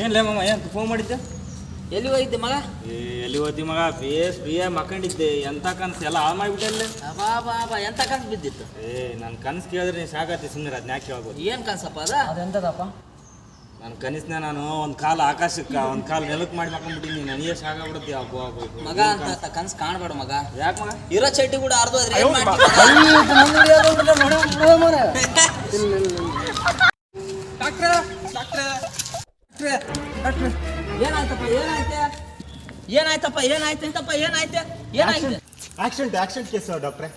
ಏನ್ಲೇ ಮಮ್ಮ ಏನು ಫೋನ್ ಮಾಡಿದ್ದೆ? ಎಲ್ಲಿ ಹೋಗಿದ್ದೆ ಮಗ? ಎಲ್ಲಿ ಹೋದಿ ಮಗ? ಫ್ರೀಯ ಮಕ್ಕಂಡಿದ್ದೆ. ಎಂತ ಕನಸು ಎಲ್ಲ ಹಾಳು ಮಾಡಿಬಿಟ್ಟಲ್ಲಿ. ಬಾ ಎಂತ ಕನ್ಸು ಬಿದ್ದಿತ್ತು? ನನ್ನ ಕನಸು ಕೇಳಿದ್ರೆ ನೀನು ಸಾಕತ್ತೆ ಸುಮ್ಮನೆ ಅದನ್ನ ಯಾಕೆ ಕೇಳ್ಬೋದು? ಏನು ಕನ್ಸಪ್ಪ ಅದೆಂತದಪ್ಪ? ನನ್ನ ಕನಸನ್ನ ನಾನು ಒಂದು ಕಾಲು ಆಕಾಶಕ್ಕೆ ಒಂದು ಕಾಲು ನೆಲಕ್ಕೆ ಮಾಡಿ ಮಕ್ಕೊಂಡ್ಬಿಟ್ಟಿನಿ. ನನಗೆ ಸಾಕಾಗ್ಬಿಡುತ್ತೆ ಮಗ ಅಂತ ಕನ್ಸು ಕಾಣಬೇಡ ಮಗ. ಯಾಕೆ ಮಗ? ಇರೋ ಚಡ್ಡಿ ಕೂಡ ಅರ್ಧ ಏನು ಮಾಡ್ತೀವಿ? ಏನಾಯ್ತು? ಆಕ್ಸಿಡೆಂಟ್ ಕೇಸ್ ಡಾಕ್ಟ್ರೆ.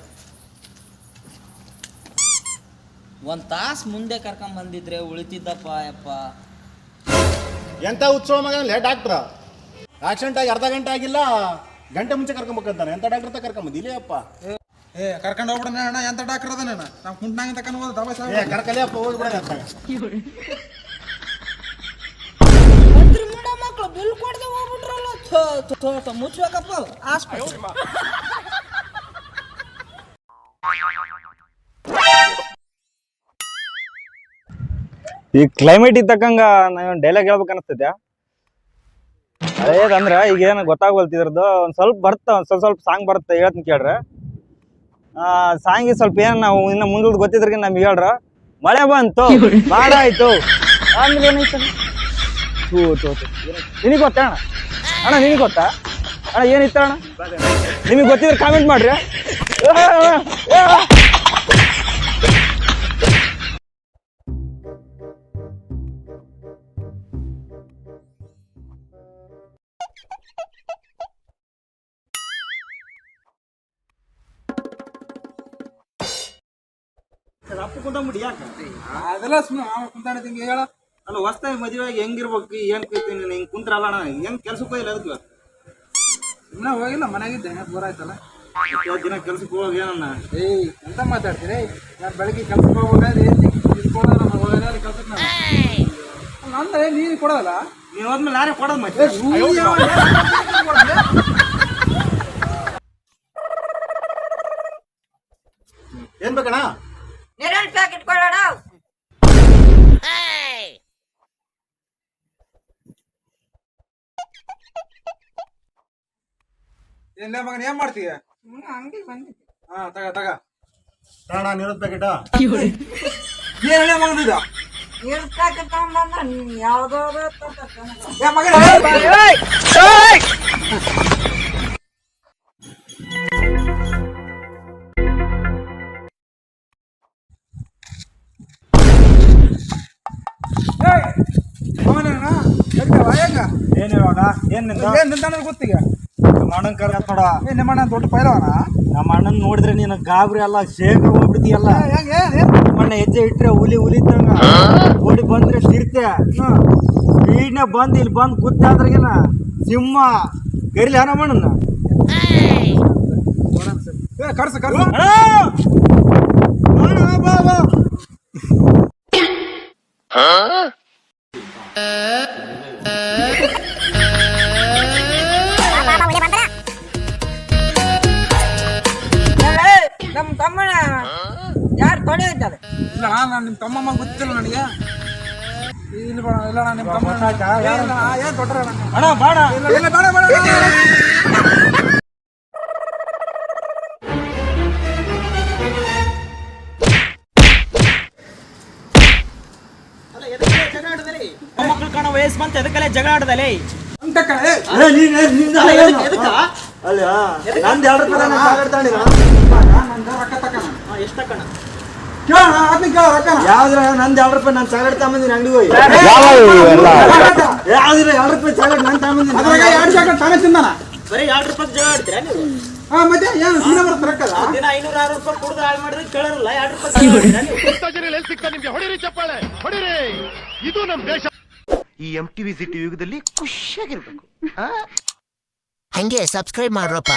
ಒಂದ್ ತಾಸ್ ಮುಂದೆ ಕರ್ಕೊಂಡ್ ಬಂದಿದ್ರೆ ಉಳಿತಿದ್ದಪ್ಪ ಯಪ್ಪ. ಎಂತ ಉತ್ಸವ ಮಗನಲ್ಲೇ ಡಾಕ್ಟ್ರ? ಆಕ್ಸಿಡೆಂಟ್ ಆಗಿ ಅರ್ಧ ಗಂಟೆ ಆಗಿಲ್ಲ, ಗಂಟೆ ಮುಂಚೆ ಕರ್ಕೊಂಬಂತಾನೆ. ಎಂತ ಡಾಕ್ಟರ್ ತ ಕರ್ಕೊಂಬಂದು ಇಲ್ಲಪ್ಪ. ಕರ್ಕೊಂಡು ಹೋಗ್ಬಿಡ ಅಣ್ಣ. ಎಂತ ಡಾಕ್ಟರ್ ಅದ ನಾವು ಕುಂಟ್ನಾಗ ತಕೊಂಡು ಹೋದ ದಬಾಯಿಸ ಕರ್ಕಲೇ ಅಪ್ಪ ಹೋಗ್ಬಿಡ ಅಂತ. ಮಕ್ಕಳು ಬಿಲ್ ಕೊಡದೆ ಹೋಗ್ಬಿಟ್ರಲ್ಲ. ಮುಚ್ಬೇಕಪ್ಪ ಆಸ್ಪತ್ರೆ. ಈ ಕ್ಲೈಮೇಟ್ ಇದ್ದಕ್ಕಂಗ ನಾವ್ ಡೈಲಾಗ್ ಹೇಳ್ಬೇಕು ಅನಿಸ್ತೈತೆ. ಅದೇದಂದ್ರ ಈಗ ಏನು ಗೊತ್ತಾಗೋಲ್ತಿದ್ರದ್ದು ಒಂದ್ ಸ್ವಲ್ಪ ಬರ್ತಾ ಸ್ವಲ್ಪ ಸಾಂಗ್ ಬರುತ್ತೆ, ಹೇಳ್ತೀನಿ ಕೇಳ್ರಿ. ಸಾಂಗಿ ಸ್ವಲ್ಪ ಏನ್ ನಾವು ಇನ್ನ ಮುಂದೆ ಗೊತ್ತಿದ್ರಿಗೆ ನಮ್ಗೆ ಹೇಳ್ರ. ಮಳೆ ಬಂತು, ಬಾಡ ಆಯ್ತು ಆಮೇಲೆ ಏನೈತ ನಿನಗೆ ಗೊತ್ತಾ ಅಣ್ಣ? ನಿನಗೆ ಗೊತ್ತಾ ಅಣ್ಣ ಏನಿತ್ತ ಅಣ್ಣ? ನಿಮಗೆ ಗೊತ್ತಿದ್ರೆ ಕಾಮೆಂಟ್ ಮಾಡ್ರಿ. ಅಪ್ಪ ಕುಂತಂಬಿಡಿ ಯಾಕೆ? ಅದೆಲ್ಲ ಸುಮ್ಮನೆ ಕುಂತಾಡಿದ ಹಿಂಗೆ ಹೇಳ. ಅಲ್ಲ ಹೊಸ್ತಾಗಿ ಮದುವೆಯಾಗಿ ಹೆಂಗಿರ್ಬೇಕು, ಏನ್ ಕೈತೀನಿ ಹಿಂಗೆ ಕುಂತ್ರಲ್ಲ ಅಣ್ಣ. ಹೆಂಗ್ ಕೆಲ್ಸಕ್ಕೆ ಹೋಗಿಲ್ಲ ಅದಕ್ಕೆ? ಸುಮ್ಮನೆ ಹೋಗಿಲ್ಲ, ಮನೆಯಾಗಿದ್ದೆ. ಬೋರ್ ಆಯ್ತಲ್ಲ. ದಿನ ಕೆಲ್ಸಕ್ಕೆ ಹೋಗಿ ಏನನ್ನ ಎಂತ ಮಾತಾಡ್ತೀರಿ? ನಾನು ಬೆಳಗ್ಗೆ ಕೆಲ್ಸಕ್ಕೆ ಹೋಗ್ಬೇಕಾದ್ರೆ ಏನು ಇಸ್ಕೊಳ್ಳೋದು ನಮ್ಮ ಹೋಗೋದೇ ಅಲ್ಲಿ ಕೆಲ್ಸಕ್ಕೆ ಅಂದ್ರೆ ನೀನು ಕೊಡೋದಲ್ಲ. ನೀನು ಹೋದ್ಮೇಲೆ ನಾನೇ ಕೊಡೋದು ಮತ್ತೆ. ಏನ್ ಬೇಕಣ್ಣ? ನೀರಲ್ಲಿ ಪ್ಯಾಕೆಟ್ ಕೊಡೋಣ. ಎಲ್ಲ ಮಗನ ಏನ್ ಮಾಡ್ತೀಯ? ಅಂಗಡಿ ಬಂದಿದ್ದೆ. ಹಾ ತಗ ಅಣ್ಣ ನೀರದ್ ಪ್ಯಾಕೆಟ್. ಏನ್ ಹೇಳ ಮಗನಿದ? ನೀರು ಪ್ಯಾಕೆಟ್ ತಗೊಂಡ್ಬಂದ ನೀನು ಯಾವುದೋ ಮಗನ ಏನ್ ಇವಾಗ ಏನ್ ನಿಂತ ಗೊತ್ತೀಗ? ನಮ್ಮ ಅಣ್ಣನ್ ಕರ್ಕ ನೋಡ. ನಿಮ್ಮ ಅಣ್ಣ ದೊಡ್ಡ ಪೈಲವನ? ನಮ್ಮ ಅಣ್ಣನ್ ನೋಡಿದ್ರೆ ನೀನು ಗಾಬರಿ ಅಲ್ಲ, ಶೇಖ ಹೋಗ್ಬಿಡ್ತೀಯಲ್ಲ. ನಮ್ಮ ಅಣ್ಣ ಹೆಜ್ಜೆ ಇಟ್ರೆ ಹುಲಿತಂಗ ಓಡಿ ಬಂದ್ರೆ ಸಿರ್ತೆ ಸ್ಪೀಡ್ನ ಬಂದ್ ಇಲ್ಲಿ ಬಂದ್ ಕೂತಾದ್ರಗೇನ ಸಿಂಹ ಕರಿಲಿ ನಮ್ಮ ಅಣ್ಣನ. ಕರ್ಸ ನಮ್ಮ ತಮ್ಮನ ಯಾರು ತೊಡೆ ಇದ್ದಾರೆ? ಇಲ್ಲ ನಾನು ನಿಮ್ಮ ತಮ್ಮಮ್ಮ ಗೊತ್ತಿಲ್ಲ ನನಗೆ. ಇಲ್ಲಿ ಬೇಡ, ಇಲ್ಲ ನಾನು ನಿಮ್ಮ ತಮ್ಮ ಏನು ತೊಟ್ರ ಅಣ್ಣ ಬಾಡ. ಇಲ್ಲ ಬೇಡ. ಮಕ್ಕಳು ಕಾಣೋ ವಯಸ್ಸು ಬಂತ ಎದಕ್ಕಲ್ಲೇ ಜಗಳ ಆಡದಲೇ ಅಂತ ಕಡೆ ಅಲ್ಲ ನಂದು 2 ರೂಪಾಯಿ ನಾನು ಸಾಗಾಡ್ತಾಣಿನ. ರೊಕ್ಕ ತಕಣ ಎಷ್ಟಕ್ಕಣ? ಕೇಳ ಅದನ್ನ ಕೇಳ ರೊಕ್ಕ ಯಾವ್ದ್ರ ನಂದು 2 ರೂಪಾಯಿ ನಾನು ಸಾಗಾಡ್ತಾ ಬಂದಿನಿ ಅಂಗಡಿ ಹೋಗಿ. ಯಾವ್ದ್ರ 2 ರೂಪಾಯಿ ಸಾಗಾಡ್ ನಾನು ತಗೊಂಬಂದಿನಿ. ಅದ್ರಾಗ 2 ಶಾಖ ತಾನೇ ತಿಂದಾನ. ಬರೀ 2 ರೂಪಾಯಿ ಜಗಳ ಆಡ್ತೀರಾ ನೀವು? ಹಾ ಮತ್ತೆ ಏನು ಸುಮ್ಮನೆ ಬರುತ್ತೆ ರೊಕ್ಕದ? ದಿನ 500-600 ರೂಪಾಯಿ ಕುಡ್ದು ಹಾಳು ಮಾಡಿದ್ರೆ ಕೇಳಲ್ಲ. 2 ರೂಪಾಯಿ ನಿಮ್ಗೆ ಹೊಡಿರಿ ಚಪ್ಪಾಳೆ ಹೊಡಿರಿ. ಇದು ನಮ್ ದೇಶ. ಈ MTV ಸಿಟಿ ಯುಗದಲ್ಲಿ ಖುಷಿಯಾಗಿರ್ಬೇಕು. ಹಂಗೆ ಸಬ್ಸ್ಕ್ರೈಬ್ ಮಾಡ್ರಪ್ಪ.